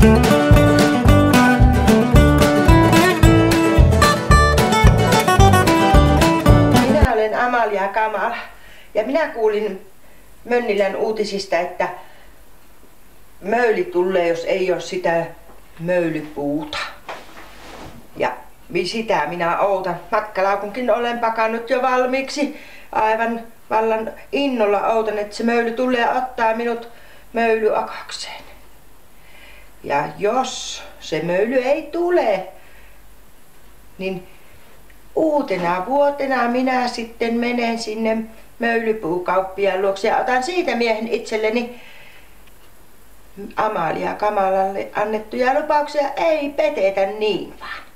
Minä olen Amalia Kamala ja minä kuulin Mönnilän uutisista, että möyli tulee, jos ei ole sitä möylypuuta. Ja sitä minä outan. Matkalaukunkin olen pakannut jo valmiiksi. Aivan vallan innolla outan, että se möyly tulee ja ottaa minut möylyakakseen. Ja jos se möyly ei tule, niin uutena vuotena minä sitten menen sinne möylypuukauppiaan luokse ja otan siitä miehen itselleni Amalia Kamalalle annettuja lupauksia ei petetä niin vaan.